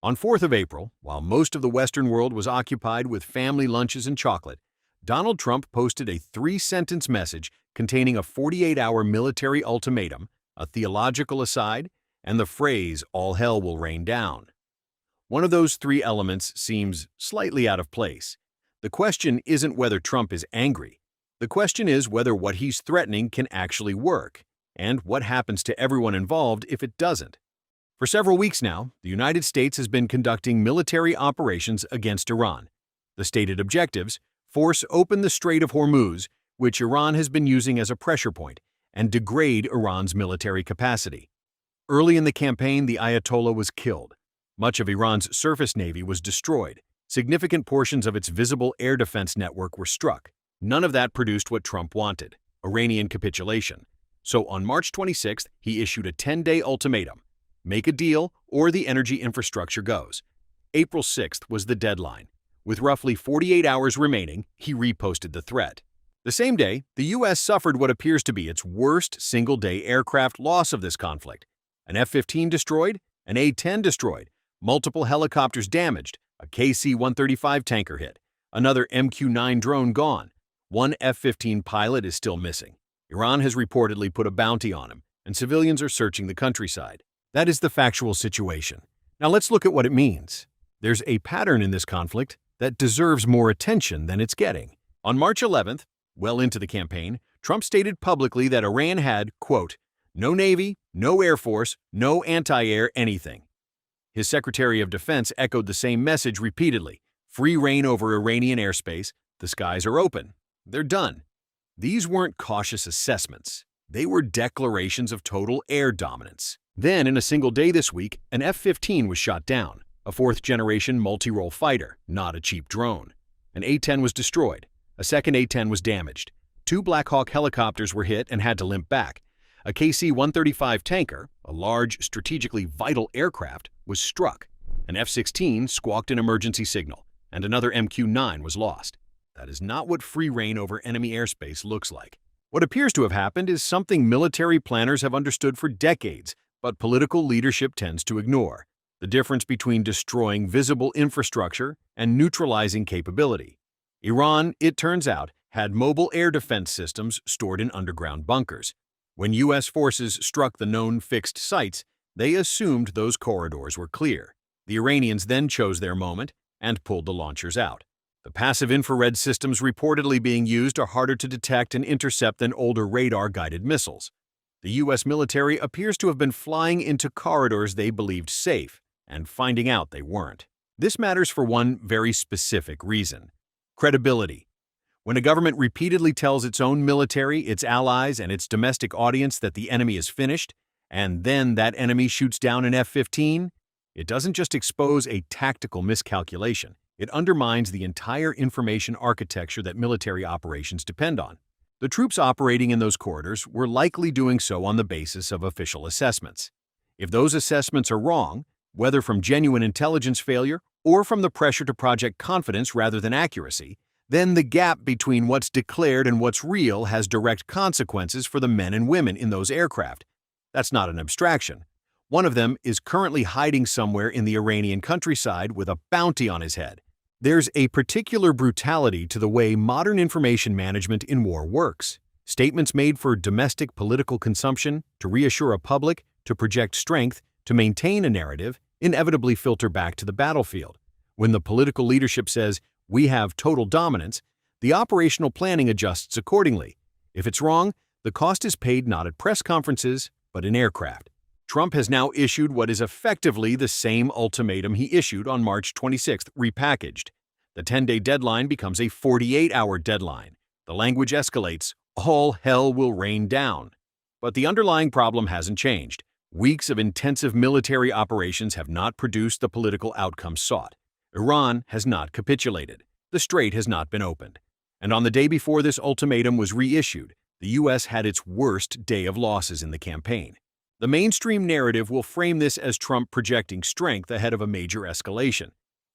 On 4th of April, while most of the Western world was occupied with family lunches and chocolate, Donald Trump posted a three-sentence message containing a 48-hour military ultimatum, a theological aside, and the phrase, "all hell will rain down." One of those three elements seems slightly out of place. The question isn't whether Trump is angry. The question is whether what he's threatening can actually work, and what happens to everyone involved if it doesn't. For several weeks now, the United States has been conducting military operations against Iran. The stated objectives: force open the Strait of Hormuz, which Iran has been using as a pressure point, and degrade Iran's military capacity. Early in the campaign, the Ayatollah was killed. Much of Iran's surface navy was destroyed. Significant portions of its visible air defense network were struck. None of that produced what Trump wanted: Iranian capitulation. So on March 26th, he issued a 10-day ultimatum: make a deal or the energy infrastructure goes. April 6th was the deadline. With roughly 48 hours remaining, he reposted the threat. The same day, the U.S. suffered what appears to be its worst single-day aircraft loss of this conflict. An F-15 destroyed, an A-10 destroyed, multiple helicopters damaged, a KC-135 tanker hit, another MQ-9 drone gone. One F-15 pilot is still missing. Iran has reportedly put a bounty on him, and civilians are searching the countryside. That is the factual situation. Now let's look at what it means. There's a pattern in this conflict that deserves more attention than it's getting. On March 11th, well into the campaign, Trump stated publicly that Iran had, quote, "no Navy, no Air Force, no anti-air anything." His Secretary of Defense echoed the same message repeatedly: free reign over Iranian airspace, the skies are open, they're done. These weren't cautious assessments. They were declarations of total air dominance. Then, in a single day this week, an F-15 was shot down, a fourth-generation multi-role fighter, not a cheap drone. An A-10 was destroyed. A second A-10 was damaged. Two Black Hawk helicopters were hit and had to limp back. A KC-135 tanker, a large, strategically vital aircraft, was struck. An F-16 squawked an emergency signal, and another MQ-9 was lost. That is not what free reign over enemy airspace looks like. What appears to have happened is something military planners have understood for decades, but political leadership tends to ignore: the difference between destroying visible infrastructure and neutralizing capability. Iran, it turns out, had mobile air defense systems stored in underground bunkers. When U.S. forces struck the known fixed sites, they assumed those corridors were clear. The Iranians then chose their moment and pulled the launchers out. The passive infrared systems reportedly being used are harder to detect and intercept than older radar-guided missiles. The U.S. military appears to have been flying into corridors they believed safe, and finding out they weren't. This matters for one very specific reason: credibility. When a government repeatedly tells its own military, its allies, and its domestic audience that the enemy is finished, and then that enemy shoots down an F-15, it doesn't just expose a tactical miscalculation, it undermines the entire information architecture that military operations depend on. The troops operating in those corridors were likely doing so on the basis of official assessments. If those assessments are wrong, whether from genuine intelligence failure or from the pressure to project confidence rather than accuracy, then the gap between what's declared and what's real has direct consequences for the men and women in those aircraft. That's not an abstraction. One of them is currently hiding somewhere in the Iranian countryside with a bounty on his head. There's a particular brutality to the way modern information management in war works. Statements made for domestic political consumption, to reassure a public, to project strength, to maintain a narrative, inevitably filter back to the battlefield. When the political leadership says, "we have total dominance," the operational planning adjusts accordingly. If it's wrong, the cost is paid not at press conferences, but in aircraft. Trump has now issued what is effectively the same ultimatum he issued on March 26th, repackaged. The 10-day deadline becomes a 48-hour deadline. The language escalates: all hell will rain down. But the underlying problem hasn't changed. Weeks of intensive military operations have not produced the political outcomes sought. Iran has not capitulated. The strait has not been opened. And on the day before this ultimatum was reissued, the U.S. had its worst day of losses in the campaign. The mainstream narrative will frame this as Trump projecting strength ahead of a major escalation.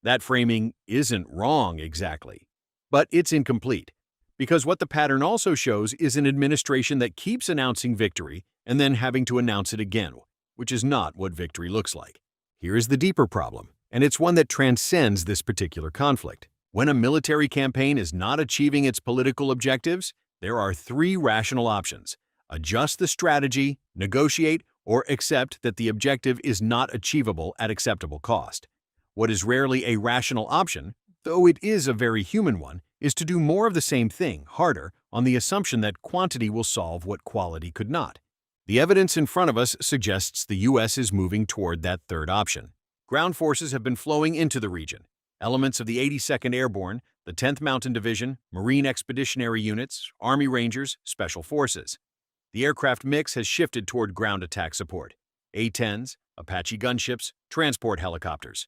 That framing isn't wrong exactly, but it's incomplete, because what the pattern also shows is an administration that keeps announcing victory and then having to announce it again, which is not what victory looks like. Here is the deeper problem. And it's one that transcends this particular conflict. When a military campaign is not achieving its political objectives, there are three rational options: adjust the strategy, negotiate, or accept that the objective is not achievable at acceptable cost. What is rarely a rational option, though it is a very human one, is to do more of the same thing, harder, on the assumption that quantity will solve what quality could not. The evidence in front of us suggests the U.S. is moving toward that third option. Ground forces have been flowing into the region. Elements of the 82nd Airborne, the 10th Mountain Division, Marine Expeditionary Units, Army Rangers, Special Forces. The aircraft mix has shifted toward ground attack support: A-10s, Apache gunships, transport helicopters.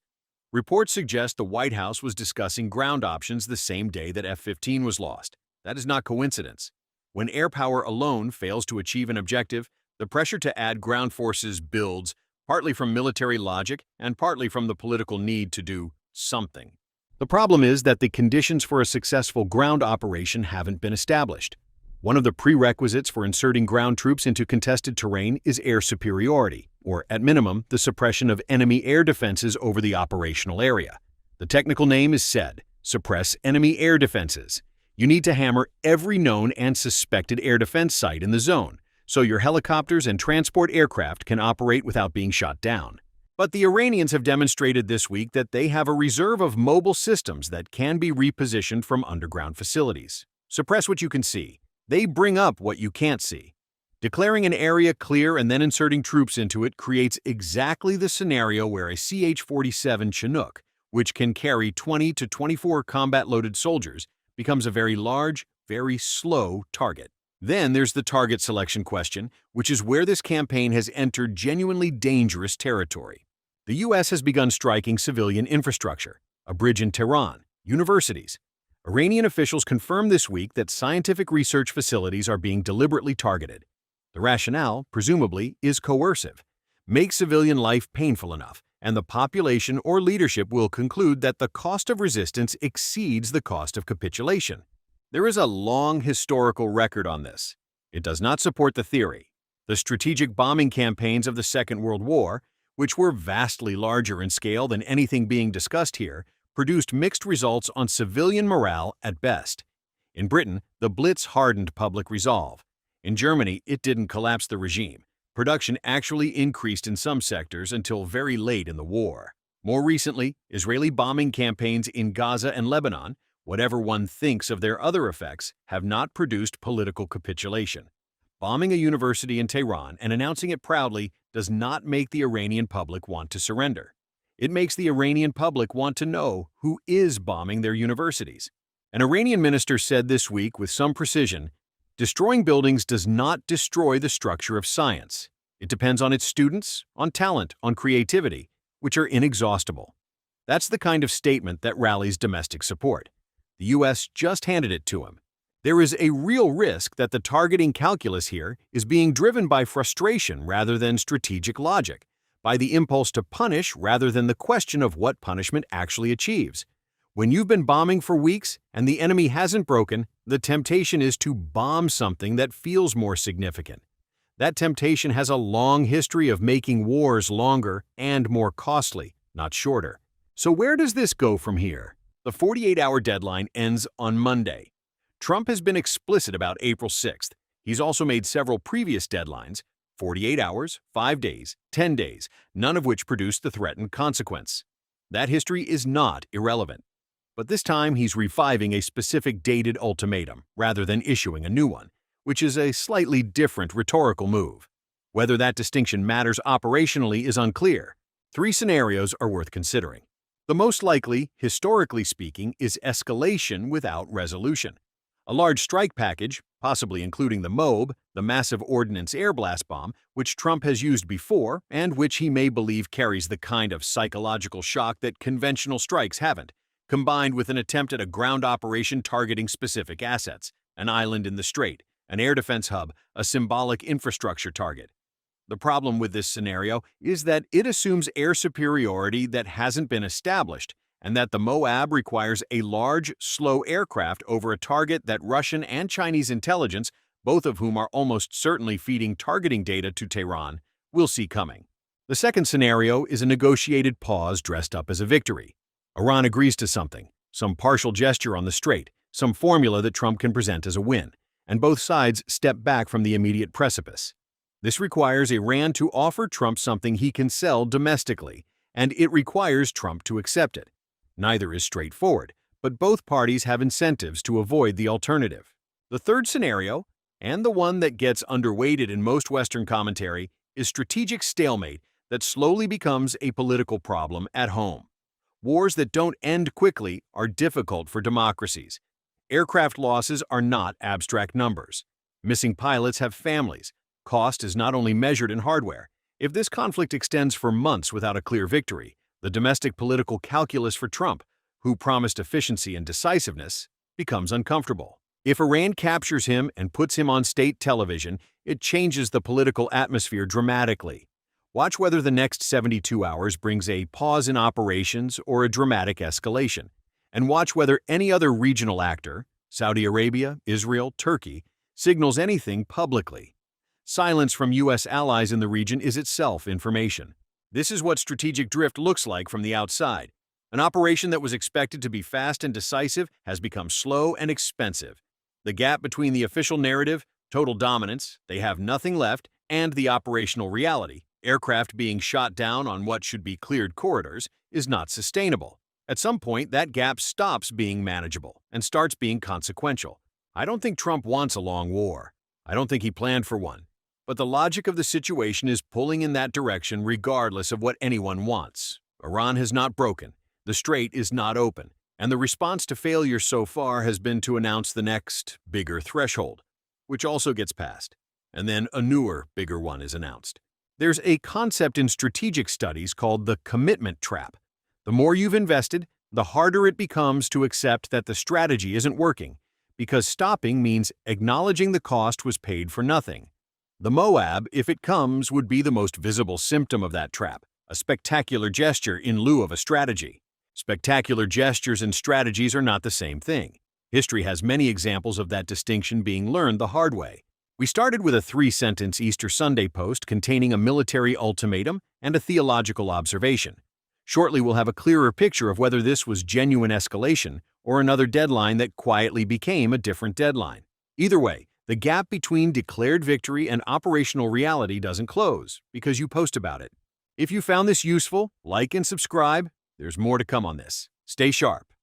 Reports suggest the White House was discussing ground options the same day that F-15 was lost. That is not coincidence. When air power alone fails to achieve an objective, the pressure to add ground forces builds, partly from military logic and partly from the political need to do something. The problem is that the conditions for a successful ground operation haven't been established. One of the prerequisites for inserting ground troops into contested terrain is air superiority, or at minimum, the suppression of enemy air defenses over the operational area. The technical name is SAID, suppress enemy air defenses. You need to hammer every known and suspected air defense site in the zone, so your helicopters and transport aircraft can operate without being shot down. But the Iranians have demonstrated this week that they have a reserve of mobile systems that can be repositioned from underground facilities. Suppress what you can see. They bring up what you can't see. Declaring an area clear and then inserting troops into it creates exactly the scenario where a CH-47 Chinook, which can carry 20 to 24 combat-loaded soldiers, becomes a very large, very slow target. Then there's the target selection question, which is where this campaign has entered genuinely dangerous territory. The U.S. has begun striking civilian infrastructure: a bridge in Tehran, universities. Iranian officials confirmed this week that scientific research facilities are being deliberately targeted. The rationale, presumably, is coercive. Make civilian life painful enough, and the population or leadership will conclude that the cost of resistance exceeds the cost of capitulation. There is a long historical record on this. It does not support the theory. The strategic bombing campaigns of the Second World War, which were vastly larger in scale than anything being discussed here, produced mixed results on civilian morale at best. In Britain, the Blitz hardened public resolve. In Germany, it didn't collapse the regime. Production actually increased in some sectors until very late in the war. More recently, Israeli bombing campaigns in Gaza and Lebanon, whatever one thinks of their other effects, have not produced political capitulation. Bombing a university in Tehran and announcing it proudly does not make the Iranian public want to surrender. It makes the Iranian public want to know who is bombing their universities. An Iranian minister said this week with some precision, "Destroying buildings does not destroy the structure of science. It depends on its students, on talent, on creativity, which are inexhaustible." That's the kind of statement that rallies domestic support. The U.S. just handed it to him. There is a real risk that the targeting calculus here is being driven by frustration rather than strategic logic, by the impulse to punish rather than the question of what punishment actually achieves. When you've been bombing for weeks and the enemy hasn't broken, the temptation is to bomb something that feels more significant. That temptation has a long history of making wars longer and more costly, not shorter. So where does this go from here? The 48-hour deadline ends on Monday. Trump has been explicit about April 6th. He's also made several previous deadlines: 48 hours, 5 days, 10 days, none of which produced the threatened consequence. That history is not irrelevant. But this time he's reviving a specific dated ultimatum rather than issuing a new one, which is a slightly different rhetorical move. Whether that distinction matters operationally is unclear. Three scenarios are worth considering. The most likely, historically speaking, is escalation without resolution. A large strike package, possibly including the MOB, the massive ordnance air blast bomb, which Trump has used before and which he may believe carries the kind of psychological shock that conventional strikes haven't, combined with an attempt at a ground operation targeting specific assets: an island in the Strait, an air defense hub, a symbolic infrastructure target. The problem with this scenario is that it assumes air superiority that hasn't been established, and that the MOAB requires a large, slow aircraft over a target that Russian and Chinese intelligence, both of whom are almost certainly feeding targeting data to Tehran, will see coming. The second scenario is a negotiated pause dressed up as a victory. Iran agrees to something, some partial gesture on the strait, some formula that Trump can present as a win, and both sides step back from the immediate precipice. This requires Iran to offer Trump something he can sell domestically, and it requires Trump to accept it. Neither is straightforward, but both parties have incentives to avoid the alternative. The third scenario, and the one that gets underweighted in most Western commentary, is strategic stalemate that slowly becomes a political problem at home. Wars that don't end quickly are difficult for democracies. Aircraft losses are not abstract numbers. Missing pilots have families. Cost is not only measured in hardware. If this conflict extends for months without a clear victory, the domestic political calculus for Trump, who promised efficiency and decisiveness, becomes uncomfortable. If Iran captures him and puts him on state television, it changes the political atmosphere dramatically. Watch whether the next 72 hours brings a pause in operations or a dramatic escalation. And watch whether any other regional actor, Saudi Arabia, Israel, Turkey, signals anything publicly. Silence from U.S. allies in the region is itself information. This is what strategic drift looks like from the outside. An operation that was expected to be fast and decisive has become slow and expensive. The gap between the official narrative, total dominance, they have nothing left, and the operational reality, aircraft being shot down on what should be cleared corridors, is not sustainable. At some point, that gap stops being manageable and starts being consequential. I don't think Trump wants a long war. I don't think he planned for one. But the logic of the situation is pulling in that direction regardless of what anyone wants. Iran has not broken. The strait is not open. And the response to failure so far has been to announce the next, bigger threshold, which also gets passed. And then a newer, bigger one is announced. There's a concept in strategic studies called the commitment trap. The more you've invested, the harder it becomes to accept that the strategy isn't working, because stopping means acknowledging the cost was paid for nothing. The Moab, if it comes, would be the most visible symptom of that trap, a spectacular gesture in lieu of a strategy. Spectacular gestures and strategies are not the same thing. History has many examples of that distinction being learned the hard way. We started with a 3-sentence Easter Sunday post containing a military ultimatum and a theological observation. Shortly, we'll have a clearer picture of whether this was genuine escalation or another deadline that quietly became a different deadline. Either way, the gap between declared victory and operational reality doesn't close because you post about it. If you found this useful, like and subscribe. There's more to come on this. Stay sharp.